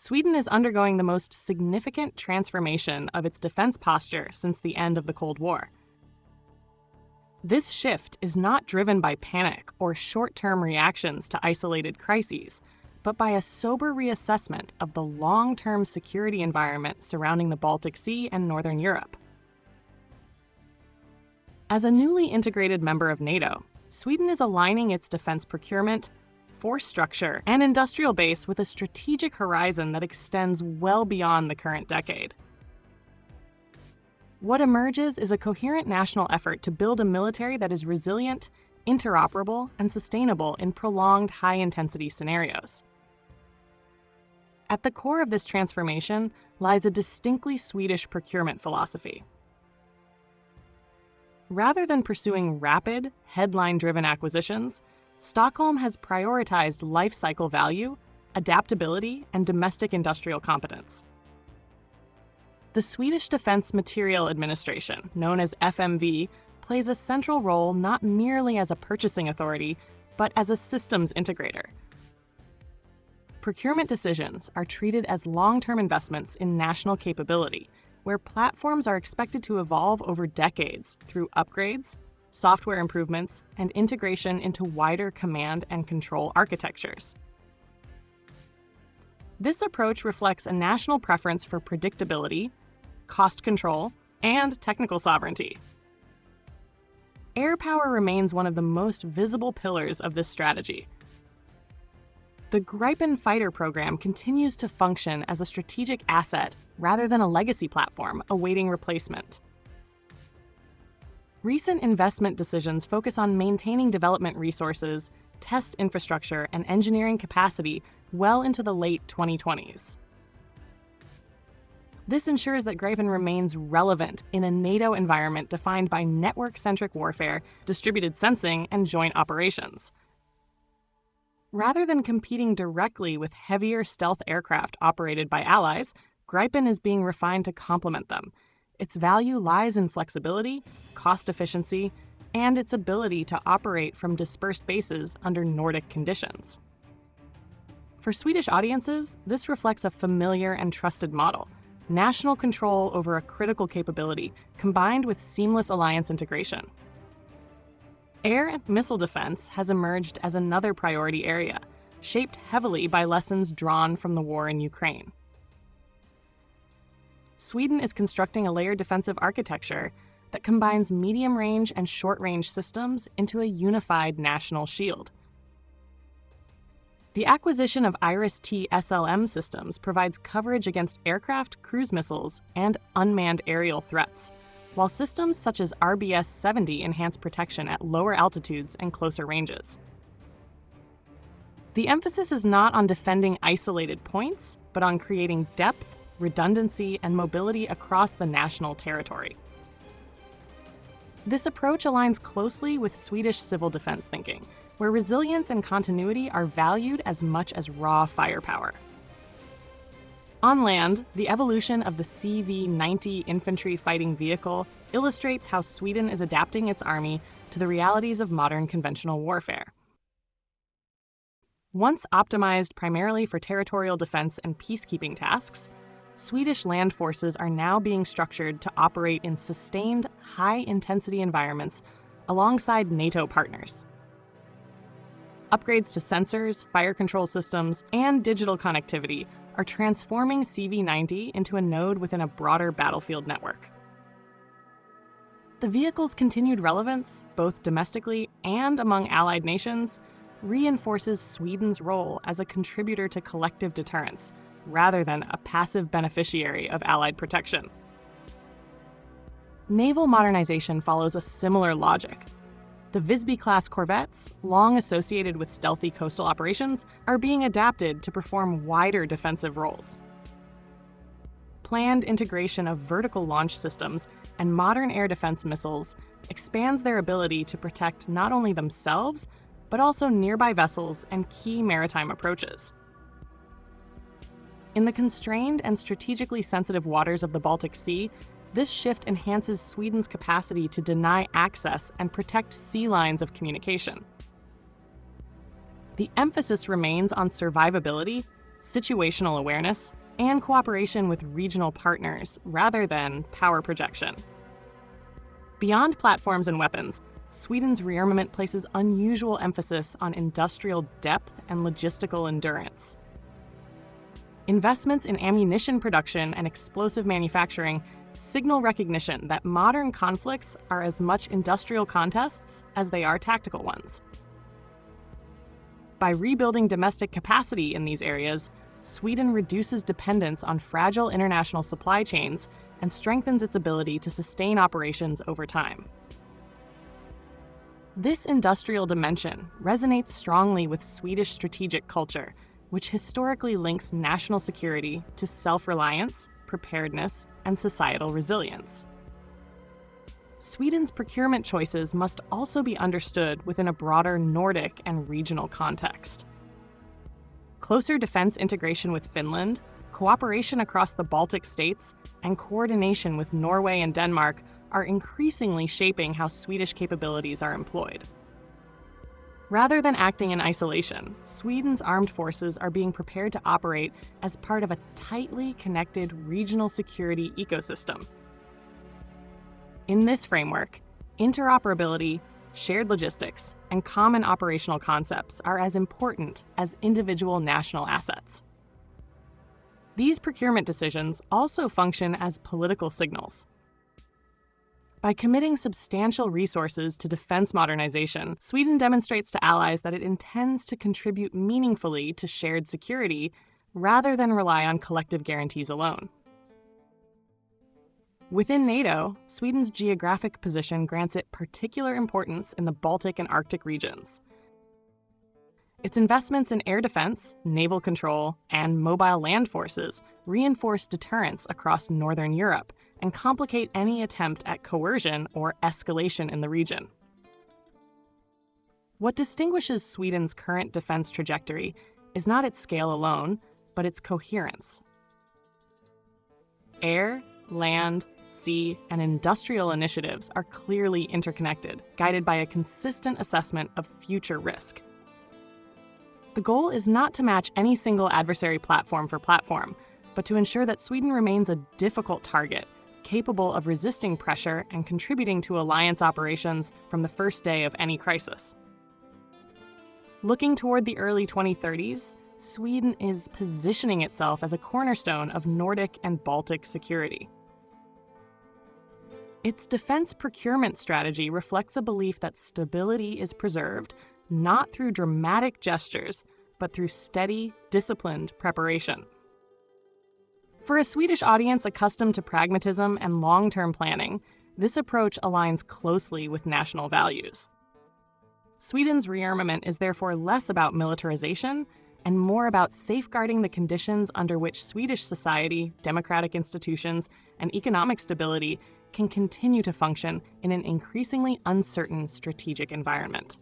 Sweden is undergoing the most significant transformation of its defense posture since the end of the Cold War. This shift is not driven by panic or short-term reactions to isolated crises, but by a sober reassessment of the long-term security environment surrounding the Baltic Sea and Northern Europe. As a newly integrated member of NATO, Sweden is aligning its defense procurement, force structure, and industrial base with a strategic horizon that extends well beyond the current decade. What emerges is a coherent national effort to build a military that is resilient, interoperable, and sustainable in prolonged high-intensity scenarios. At the core of this transformation lies a distinctly Swedish procurement philosophy. Rather than pursuing rapid, headline-driven acquisitions, Stockholm has prioritized life cycle value, adaptability, and domestic industrial competence. The Swedish Defence Materiel Administration, known as FMV, plays a central role not merely as a purchasing authority, but as a systems integrator. Procurement decisions are treated as long-term investments in national capability, where platforms are expected to evolve over decades through upgrades, software improvements, and integration into wider command and control architectures. This approach reflects a national preference for predictability, cost control, and technical sovereignty. Air power remains one of the most visible pillars of this strategy. The Gripen fighter program continues to function as a strategic asset rather than a legacy platform awaiting replacement. Recent investment decisions focus on maintaining development resources, test infrastructure, and engineering capacity well into the late 2020s. This ensures that Gripen remains relevant in a NATO environment defined by network-centric warfare, distributed sensing, and joint operations. Rather than competing directly with heavier stealth aircraft operated by allies, Gripen is being refined to complement them. Its value lies in flexibility, cost efficiency, and its ability to operate from dispersed bases under Nordic conditions. For Swedish audiences, this reflects a familiar and trusted model: national control over a critical capability combined with seamless alliance integration. Air and missile defense has emerged as another priority area, shaped heavily by lessons drawn from the war in Ukraine. Sweden is constructing a layered defensive architecture that combines medium-range and short-range systems into a unified national shield. The acquisition of IRIS-T SLM systems provides coverage against aircraft, cruise missiles, and unmanned aerial threats, while systems such as RBS-70 enhance protection at lower altitudes and closer ranges. The emphasis is not on defending isolated points, but on creating depth, redundancy, and mobility across the national territory. This approach aligns closely with Swedish civil defense thinking, where resilience and continuity are valued as much as raw firepower. On land, the evolution of the CV-90 infantry fighting vehicle illustrates how Sweden is adapting its army to the realities of modern conventional warfare. Once optimized primarily for territorial defense and peacekeeping tasks, Swedish land forces are now being structured to operate in sustained, high-intensity environments alongside NATO partners. Upgrades to sensors, fire control systems, and digital connectivity are transforming CV-90 into a node within a broader battlefield network. The vehicle's continued relevance, both domestically and among allied nations, reinforces Sweden's role as a contributor to collective deterrence, rather than a passive beneficiary of allied protection. Naval modernization follows a similar logic. The Visby-class corvettes, long associated with stealthy coastal operations, are being adapted to perform wider defensive roles. Planned integration of vertical launch systems and modern air defense missiles expands their ability to protect not only themselves, but also nearby vessels and key maritime approaches. In the constrained and strategically sensitive waters of the Baltic Sea, this shift enhances Sweden's capacity to deny access and protect sea lines of communication. The emphasis remains on survivability, situational awareness, and cooperation with regional partners rather than power projection. Beyond platforms and weapons, Sweden's rearmament places unusual emphasis on industrial depth and logistical endurance. Investments in ammunition production and explosive manufacturing signal recognition that modern conflicts are as much industrial contests as they are tactical ones. By rebuilding domestic capacity in these areas, Sweden reduces dependence on fragile international supply chains and strengthens its ability to sustain operations over time. This industrial dimension resonates strongly with Swedish strategic culture, which historically links national security to self-reliance, preparedness, and societal resilience. Sweden's procurement choices must also be understood within a broader Nordic and regional context. Closer defense integration with Finland, cooperation across the Baltic states, and coordination with Norway and Denmark are increasingly shaping how Swedish capabilities are employed. Rather than acting in isolation, Sweden's armed forces are being prepared to operate as part of a tightly connected regional security ecosystem. In this framework, interoperability, shared logistics, and common operational concepts are as important as individual national assets. These procurement decisions also function as political signals. By committing substantial resources to defense modernization, Sweden demonstrates to allies that it intends to contribute meaningfully to shared security rather than rely on collective guarantees alone. Within NATO, Sweden's geographic position grants it particular importance in the Baltic and Arctic regions. Its investments in air defense, naval control, and mobile land forces reinforce deterrence across Northern Europe and complicate any attempt at coercion or escalation in the region. What distinguishes Sweden's current defense trajectory is not its scale alone, but its coherence. Air, land, sea, and industrial initiatives are clearly interconnected, guided by a consistent assessment of future risk. The goal is not to match any single adversary platform for platform, but to ensure that Sweden remains a difficult target, capable of resisting pressure and contributing to alliance operations from the first day of any crisis. Looking toward the early 2030s, Sweden is positioning itself as a cornerstone of Nordic and Baltic security. Its defense procurement strategy reflects a belief that stability is preserved not through dramatic gestures, but through steady, disciplined preparation. For a Swedish audience accustomed to pragmatism and long-term planning, this approach aligns closely with national values. Sweden's rearmament is therefore less about militarization and more about safeguarding the conditions under which Swedish society, democratic institutions, and economic stability can continue to function in an increasingly uncertain strategic environment.